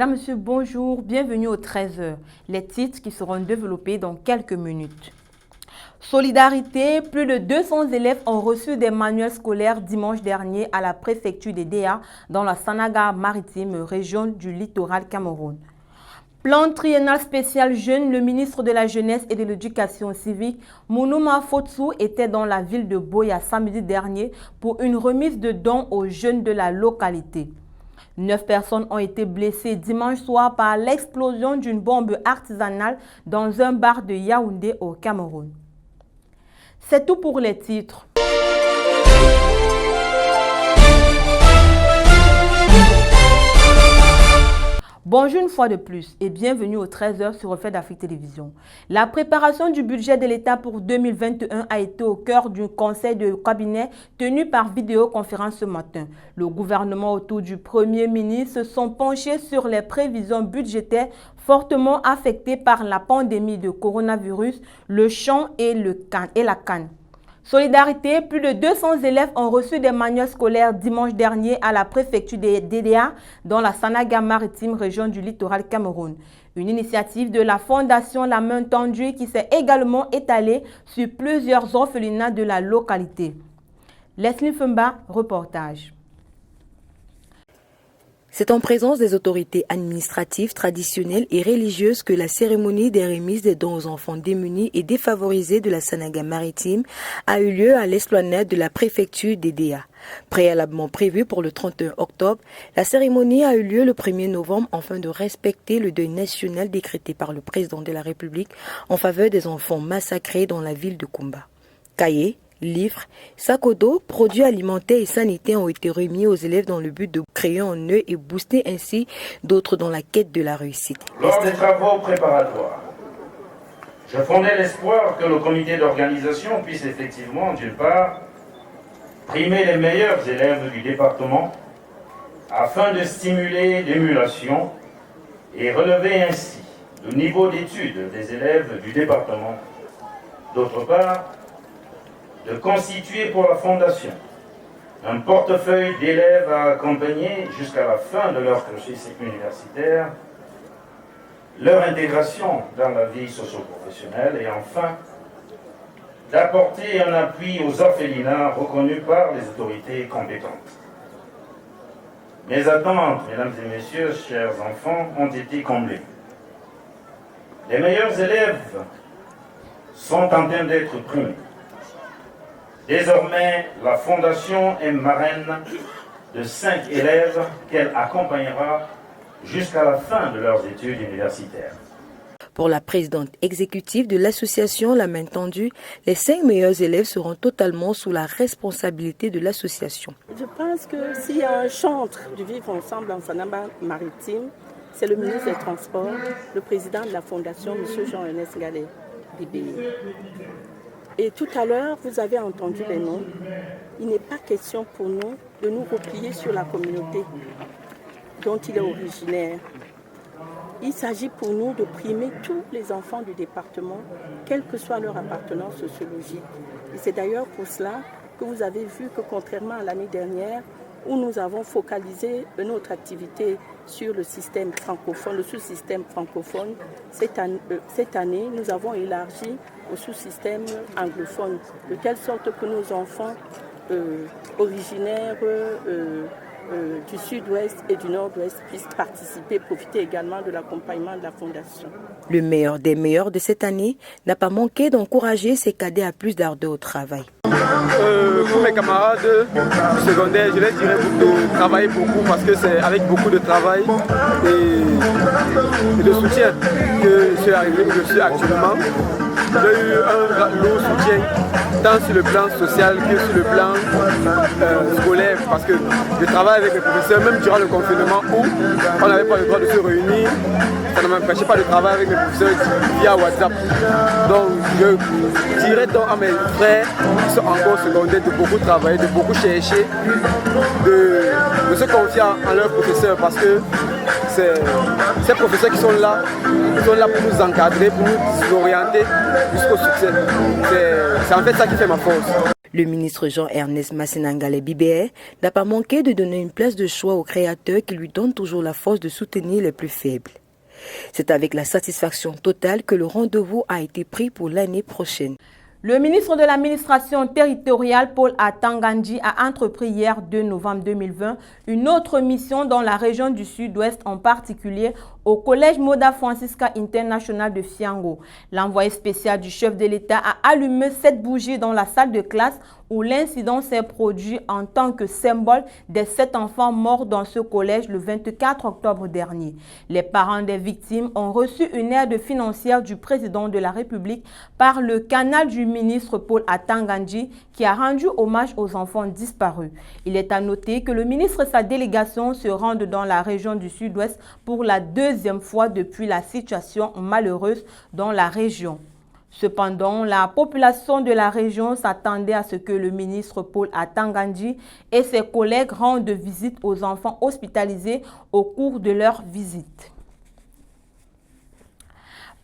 Madame, Monsieur, bonjour, bienvenue au 13h. Les titres qui seront développés dans quelques minutes. Solidarité, plus de 200 élèves ont reçu des manuels scolaires dimanche dernier à la préfecture des DA dans la Sanaga-Maritime, région du littoral Cameroun. Plan triennal spécial jeunes, le ministre de la Jeunesse et de l'Éducation civique, Mounouma Fotsu, était dans la ville de Boya samedi dernier pour une remise de dons aux jeunes de la localité. 9 personnes ont été blessées dimanche soir par l'explosion d'une bombe artisanale dans un bar de Yaoundé au Cameroun. C'est tout pour les titres. Bonjour une fois de plus et bienvenue au 13h sur Reflet d'Afrique Télévision. La préparation du budget de l'État pour 2021 a été au cœur du conseil de cabinet tenu par vidéoconférence ce matin. Le gouvernement autour du Premier ministre se sont penchés sur les prévisions budgétaires fortement affectées par la pandémie de coronavirus, le champ et la canne. Solidarité, plus de 200 élèves ont reçu des manuels scolaires dimanche dernier à la préfecture des DDA dans la Sanaga-Maritime, région du littoral Cameroun. Une initiative de la Fondation La Main Tendue qui s'est également étalée sur plusieurs orphelinats de la localité. Leslie Fumba, reportage. C'est en présence des autorités administratives, traditionnelles et religieuses que la cérémonie des remises des dons aux enfants démunis et défavorisés de la Sanaga-Maritime a eu lieu à l'esplanade de la préfecture des DA. Préalablement prévue pour le 31 octobre, la cérémonie a eu lieu le 1er novembre afin de respecter le deuil national décrété par le président de la République en faveur des enfants massacrés dans la ville de Koumba. Cahiers, livres, sacs au dos, produits alimentaires et sanitaires ont été remis aux élèves dans le but de créer en eux et booster ainsi d'autres dans la quête de la réussite. Lors des travaux préparatoires, je fondais l'espoir que le comité d'organisation puisse effectivement, d'une part, primer les meilleurs élèves du département afin de stimuler l'émulation et relever ainsi le niveau d'études des élèves du département. D'autre part, de constituer pour la Fondation un portefeuille d'élèves à accompagner jusqu'à la fin de leur cursus universitaire, leur intégration dans la vie socio-professionnelle et enfin d'apporter un appui aux orphelinats reconnus par les autorités compétentes. Mes attentes, mesdames et messieurs, chers enfants, ont été comblées. Les meilleurs élèves sont en train d'être primés. Désormais, la Fondation est marraine de 5 élèves qu'elle accompagnera jusqu'à la fin de leurs études universitaires. Pour la présidente exécutive de l'association La Main Tendue, les 5 meilleurs élèves seront totalement sous la responsabilité de l'association. Je pense que s'il y a un chantre du vivre ensemble en Sanaga-Maritime, c'est le ministre des Transports, le président de la Fondation, M. Jean-Ernest Gallet Bibé. Et tout à l'heure, vous avez entendu les noms. Il n'est pas question pour nous de nous replier sur la communauté dont il est originaire. Il s'agit pour nous de primer tous les enfants du département, quelle que soit leur appartenance sociologique. Et c'est d'ailleurs pour cela que vous avez vu que contrairement à l'année dernière, où nous avons focalisé notre activité sur le système francophone, le sous-système francophone, cette année, nous avons élargi au sous-système anglophone, de telle sorte que nos enfants originaires du sud-ouest et du nord-ouest puissent participer, profiter également de l'accompagnement de la Fondation. Le meilleur des meilleurs de cette année n'a pas manqué d'encourager ses cadets à plus d'ardeur au travail. Pour mes camarades du secondaire, je leur dirais de travailler beaucoup parce que c'est avec beaucoup de travail et de soutien que je suis arrivé où je suis actuellement. J'ai eu un lourd soutien tant sur le plan social que sur le plan scolaire parce que je travaille avec les professeurs même durant le confinement où on n'avait pas le droit de se réunir. Ça ne m'empêchait pas de travailler avec mes professeurs via WhatsApp. Donc je dirais donc à mes frères qui sont encore secondaires de beaucoup travailler, de beaucoup chercher, de se confier en leurs professeurs parce que ces professeurs qui sont là pour nous encadrer, pour nous orienter jusqu'au succès. C'est en fait ça qui fait ma force. Le ministre Jean-Ernest Massénangale Bibé n'a pas manqué de donner une place de choix aux créateurs qui lui donnent toujours la force de soutenir les plus faibles. C'est avec la satisfaction totale que le rendez-vous a été pris pour l'année prochaine. Le ministre de l'administration territoriale, Paul Atangandji, a entrepris hier 2 novembre 2020 une autre mission dans la région du Sud-Ouest, en particulier au collège Moda Francisca International de Fiango. L'envoyé spécial du chef de l'État a allumé 7 bougies dans la salle de classe où l'incident s'est produit en tant que symbole des 7 enfants morts dans ce collège le 24 octobre dernier. Les parents des victimes ont reçu une aide financière du président de la République par le canal du ministre Paul Atangandji qui a rendu hommage aux enfants disparus. Il est à noter que le ministre et sa délégation se rendent dans la région du Sud-Ouest pour la 2e fois depuis la situation malheureuse dans la région. Cependant, la population de la région s'attendait à ce que le ministre Paul Atangandji et ses collègues rendent visite aux enfants hospitalisés au cours de leur visite.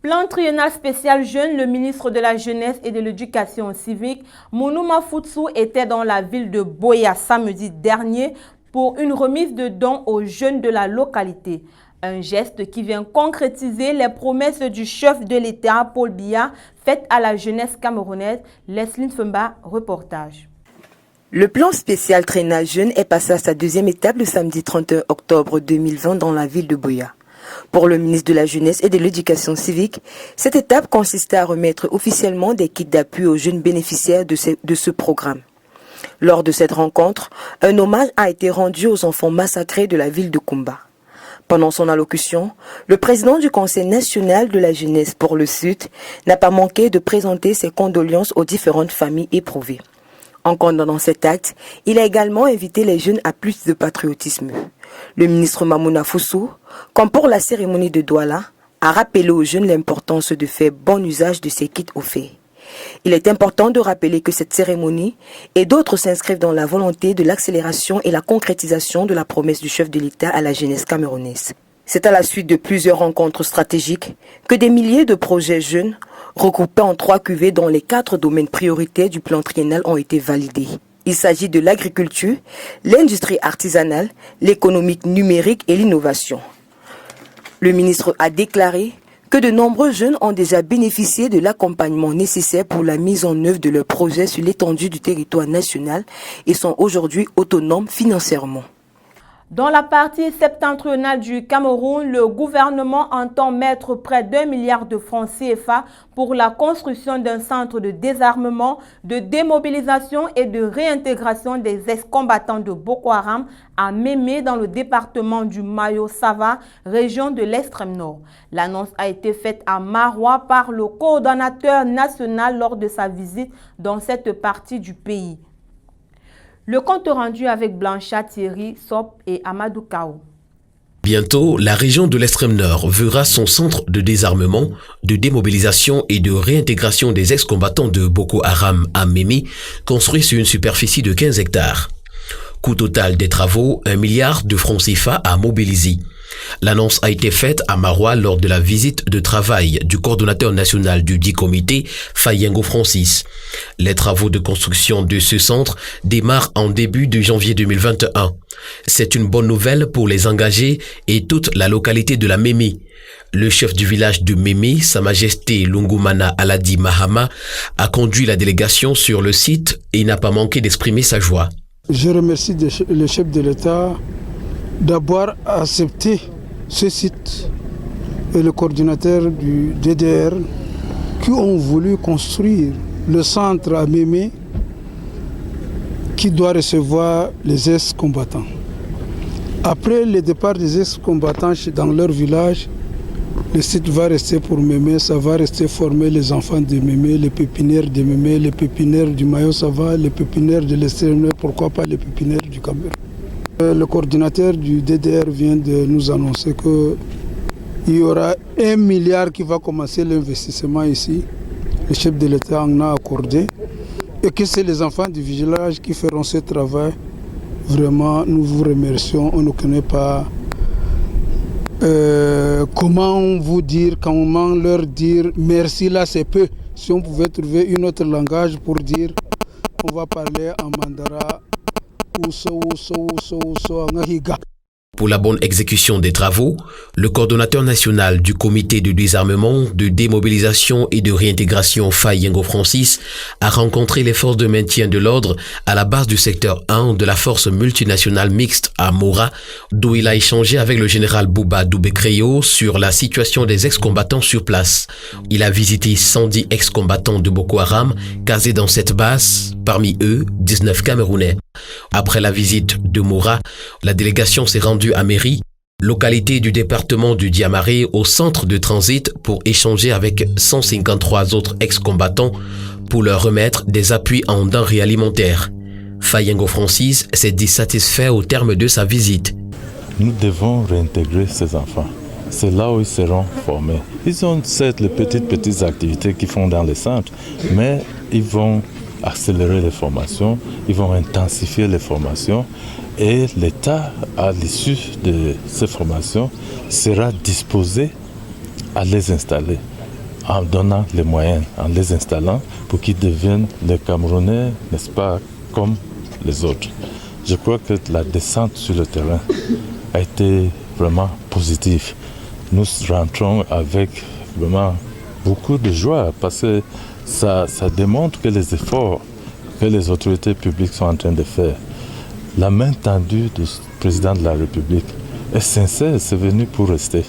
Plan triennal spécial jeune, le ministre de la Jeunesse et de l'Éducation civique, Mounouma Futsu, était dans la ville de Boya samedi dernier pour une remise de dons aux jeunes de la localité. Un geste qui vient concrétiser les promesses du chef de l'État, Paul Biya, faites à la jeunesse camerounaise. Leslie Fumba, reportage. Le plan spécial triennal jeune est passé à sa 2e étape le samedi 31 octobre 2020 dans la ville de Boya. Pour le ministre de la Jeunesse et de l'Éducation civique, cette étape consistait à remettre officiellement des kits d'appui aux jeunes bénéficiaires de ce programme. Lors de cette rencontre, un hommage a été rendu aux enfants massacrés de la ville de Kumba. Pendant son allocution, le président du Conseil national de la jeunesse pour le Sud n'a pas manqué de présenter ses condoléances aux différentes familles éprouvées. En condamnant cet acte, il a également invité les jeunes à plus de patriotisme. Le ministre Mamouna Futsou, comme pour la cérémonie de Douala, a rappelé aux jeunes l'importance de faire bon usage de ces kits offerts. Il est important de rappeler que cette cérémonie et d'autres s'inscrivent dans la volonté de l'accélération et la concrétisation de la promesse du chef de l'État à la jeunesse camerounaise. C'est à la suite de plusieurs rencontres stratégiques que des milliers de projets jeunes, regroupés en 3 cuvées dans les 4 domaines prioritaires du plan triennal, ont été validés. Il s'agit de l'agriculture, l'industrie artisanale, l'économie numérique et l'innovation. Le ministre a déclaré que de nombreux jeunes ont déjà bénéficié de l'accompagnement nécessaire pour la mise en œuvre de leurs projets sur l'étendue du territoire national et sont aujourd'hui autonomes financièrement. Dans la partie septentrionale du Cameroun, le gouvernement entend mettre près d'1 milliard de francs CFA pour la construction d'un centre de désarmement, de démobilisation et de réintégration des ex-combattants de Boko Haram à Mémé dans le département du Mayo-Sava, région de l'extrême nord. L'annonce a été faite à Maroua par le coordonnateur national lors de sa visite dans cette partie du pays. Le compte rendu avec Blancha Thierry, Sop et Amadou Kao. Bientôt, la région de l'extrême nord verra son centre de désarmement, de démobilisation et de réintégration des ex-combattants de Boko Haram à Mémé, construit sur une superficie de 15 hectares. Coût total des travaux, 1 milliard de francs CFA à mobiliser. L'annonce a été faite à Maroua lors de la visite de travail du coordonnateur national du dit comité, Fayengo Francis. Les travaux de construction de ce centre démarrent en début de janvier 2021. C'est une bonne nouvelle pour les engagés et toute la localité de la Mémé. Le chef du village de Mémé, Sa Majesté Lungumana Aladi Mahama, a conduit la délégation sur le site et n'a pas manqué d'exprimer sa joie. Je remercie le chef de l'État d'avoir accepté ce site et le coordinateur du DDR qui ont voulu construire le centre à Mémé qui doit recevoir les ex-combattants. Après le départ des ex-combattants dans leur village, le site va rester pour Mémé, ça va rester former les enfants de Mémé, les pépinières de Mémé, les pépinières du Mayo-Sava, les pépinières de l'extrême, pourquoi pas les pépinières du Cameroun. Le coordinateur du DDR vient de nous annoncer qu'il y aura 1 milliard qui va commencer l'investissement ici. Le chef de l'État en a accordé et que c'est les enfants du village qui feront ce travail. Vraiment, nous vous remercions. On ne connaît pas comment vous dire, comment leur dire merci. Là, c'est peu. Si on pouvait trouver un autre langage pour dire on va parler en mandara. Pour la bonne exécution des travaux, le coordonnateur national du comité de désarmement, de démobilisation et de réintégration Fayengo Francis a rencontré les forces de maintien de l'ordre à la base du secteur 1 de la force multinationale mixte à Mora, d'où il a échangé avec le général Bouba Doubé-Créo sur la situation des ex-combattants sur place. Il a visité 110 ex-combattants de Boko Haram casés dans cette base, parmi eux 19 Camerounais. Après la visite de Mora, la délégation s'est rendue à Méry, localité du département du Diamaré, au centre de transit pour échanger avec 153 autres ex-combattants pour leur remettre des appuis en denrées alimentaires. Fayengo Francis s'est dit satisfait au terme de sa visite. Nous devons réintégrer ces enfants. C'est là où ils seront formés. Ils ont certes les petites activités qu'ils font dans les centres, mais ils vont accélérer les formations, ils vont intensifier les formations et l'État, à l'issue de ces formations, sera disposé à les installer en donnant les moyens, en les installant pour qu'ils deviennent les Camerounais, n'est-ce pas, comme les autres. Je crois que la descente sur le terrain a été vraiment positive. Nous rentrons avec vraiment beaucoup de joie parce que ça démontre que les efforts que les autorités publiques sont en train de faire, la main tendue du président de la République est sincère, c'est venu pour rester.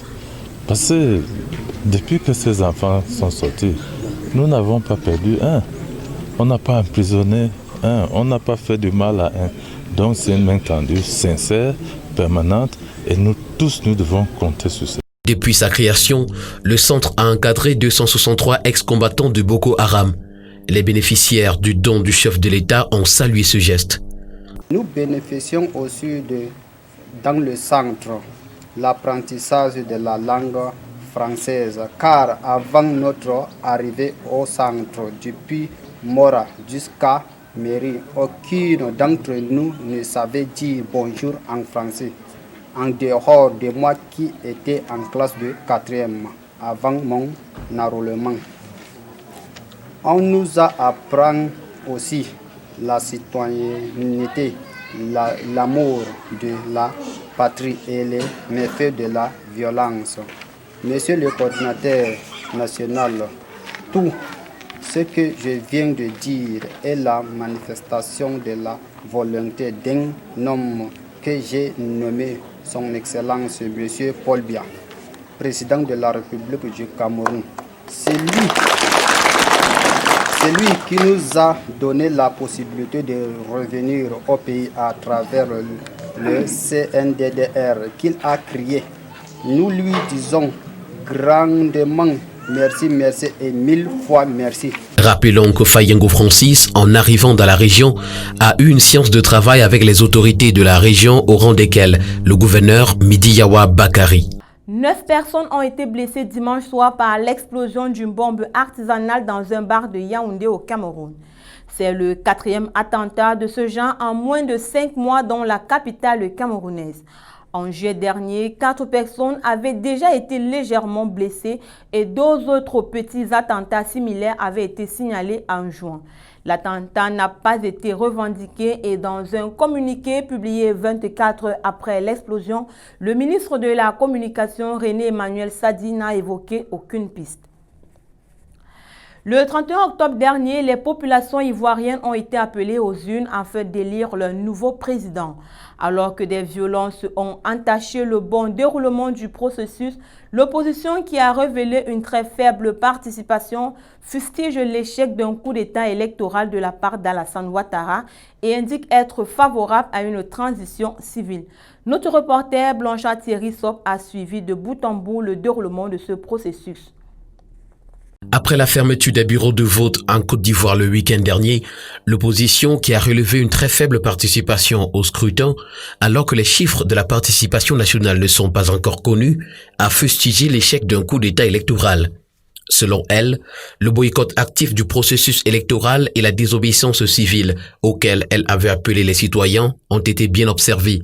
Parce que depuis que ces enfants sont sortis, nous n'avons pas perdu un. On n'a pas emprisonné un, on n'a pas fait du mal à un. Donc c'est une main tendue, sincère, permanente, et nous tous, nous devons compter sur ça. Depuis sa création, le centre a encadré 263 ex-combattants de Boko Haram. Les bénéficiaires du don du chef de l'État ont salué ce geste. Nous bénéficions aussi dans le centre, l'apprentissage de la langue française, car avant notre arrivée au centre, depuis Mora jusqu'à Méry, aucun d'entre nous ne savait dire bonjour en français, en dehors de moi qui étais en classe de 4e avant mon enrôlement. On nous a appris aussi la citoyenneté, l'amour de la patrie et les méfaits de la violence. Monsieur le coordinateur national, tout ce que je viens de dire est la manifestation de la volonté d'un homme que j'ai nommé Son Excellence Monsieur Paul Biya, président de la République du Cameroun. C'est lui qui nous a donné la possibilité de revenir au pays à travers le CNDDR qu'il a créé. Nous lui disons grandement merci, merci et 1000 fois merci. Rappelons que Fayengo Francis, en arrivant dans la région, a eu une séance de travail avec les autorités de la région au rang desquelles le gouverneur Midiyawa Bakari. 9 personnes ont été blessées dimanche soir par l'explosion d'une bombe artisanale dans un bar de Yaoundé au Cameroun. C'est le 4e attentat de ce genre en moins de 5 mois dans la capitale camerounaise. En juillet dernier, 4 personnes avaient déjà été légèrement blessées et 2 autres petits attentats similaires avaient été signalés en juin. L'attentat n'a pas été revendiqué et dans un communiqué publié 24 heures après l'explosion, le ministre de la Communication René Emmanuel Sadi n'a évoqué aucune piste. Le 31 octobre dernier, les populations ivoiriennes ont été appelées aux urnes afin d'élire leur nouveau président. Alors que des violences ont entaché le bon déroulement du processus, l'opposition qui a révélé une très faible participation fustige l'échec d'un coup d'État électoral de la part d'Alassane Ouattara et indique être favorable à une transition civile. Notre reporter Blanchard Thierry Sop a suivi de bout en bout le déroulement de ce processus. Après la fermeture des bureaux de vote en Côte d'Ivoire le week-end dernier, l'opposition qui a relevé une très faible participation au scrutin, alors que les chiffres de la participation nationale ne sont pas encore connus, a fustigé l'échec d'un coup d'État électoral. Selon elle, le boycott actif du processus électoral et la désobéissance civile auquel elle avait appelé les citoyens ont été bien observés.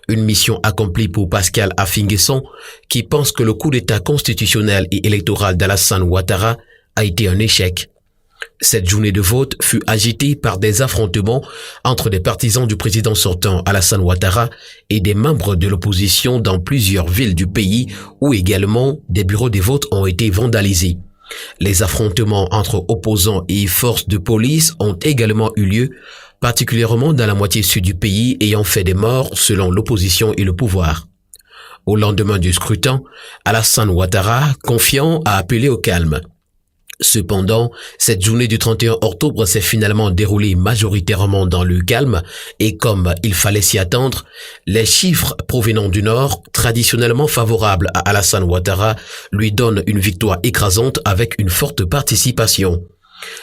Une mission accomplie pour Pascal Affinguesson, qui pense que le coup d'État constitutionnel et électoral d'Alassane Ouattara a été un échec. Cette journée de vote fut agitée par des affrontements entre des partisans du président sortant Alassane Ouattara et des membres de l'opposition dans plusieurs villes du pays où également des bureaux de vote ont été vandalisés. Les affrontements entre opposants et forces de police ont également eu lieu, particulièrement dans la moitié sud du pays, ayant fait des morts selon l'opposition et le pouvoir. Au lendemain du scrutin, Alassane Ouattara, confiant, a appelé au calme. Cependant, cette journée du 31 octobre s'est finalement déroulée majoritairement dans le calme et comme il fallait s'y attendre, les chiffres provenant du Nord, traditionnellement favorables à Alassane Ouattara, lui donnent une victoire écrasante avec une forte participation.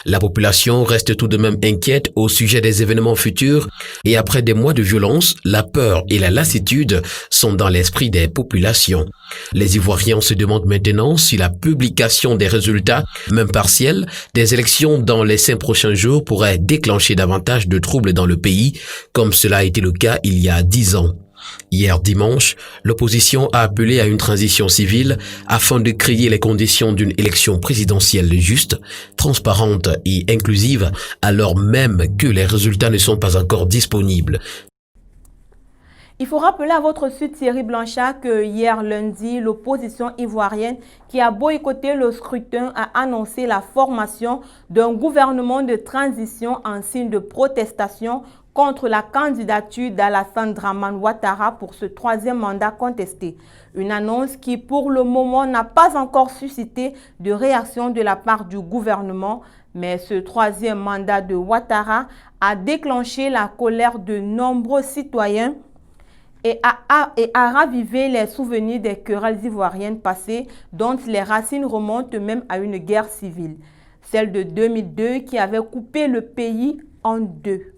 La population reste tout de même inquiète au sujet des événements futurs et après des mois de violence, la peur et la lassitude sont dans l'esprit des populations. Les Ivoiriens se demandent maintenant si la publication des résultats, même partiels, des élections dans les 5 prochains jours pourrait déclencher davantage de troubles dans le pays, comme cela a été le cas il y a 10 ans. Hier dimanche, l'opposition a appelé à une transition civile afin de créer les conditions d'une élection présidentielle juste, transparente et inclusive, alors même que les résultats ne sont pas encore disponibles. Il faut rappeler à votre sud Thierry Blanchard que hier lundi, l'opposition ivoirienne qui a boycotté le scrutin a annoncé la formation d'un gouvernement de transition en signe de protestation contre la candidature d'Alassane Dramane Ouattara pour ce 3e mandat contesté. Une annonce qui, pour le moment, n'a pas encore suscité de réaction de la part du gouvernement, mais ce 3e mandat de Ouattara a déclenché la colère de nombreux citoyens et a ravivé les souvenirs des querelles ivoiriennes passées dont les racines remontent même à une guerre civile, celle de 2002 qui avait coupé le pays en deux.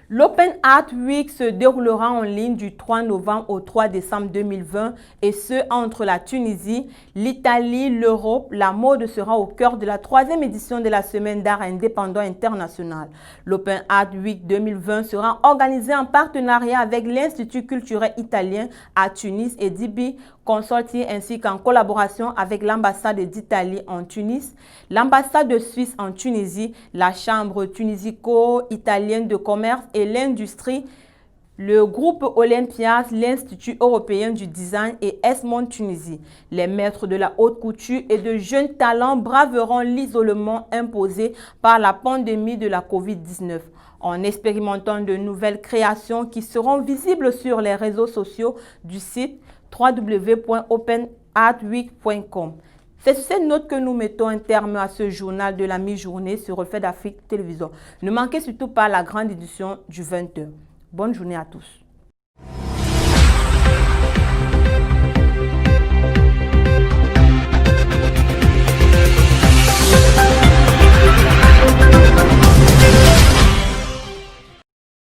L'Open Art Week se déroulera en ligne du 3 novembre au 3 décembre 2020 et ce entre la Tunisie, l'Italie, l'Europe. La mode sera au cœur de la 3e édition de la Semaine d'art indépendant international. L'Open Art Week 2020 sera organisé en partenariat avec l'Institut culturel italien à Tunis et DB Consorti ainsi qu'en collaboration avec l'ambassade d'Italie en Tunis, l'ambassade de Suisse en Tunisie, la Chambre tunisico-italienne de commerce et l'industrie, le groupe Olympias, l'Institut européen du design et Esmond Tunisie. Les maîtres de la haute couture et de jeunes talents braveront l'isolement imposé par la pandémie de la Covid-19 en expérimentant de nouvelles créations qui seront visibles sur les réseaux sociaux du site www.openartweek.com. C'est sur cette note que nous mettons un terme à ce journal de la mi-journée sur Reflet d'Afrique Télévision. Ne manquez surtout pas la grande édition du 20h. Bonne journée à tous.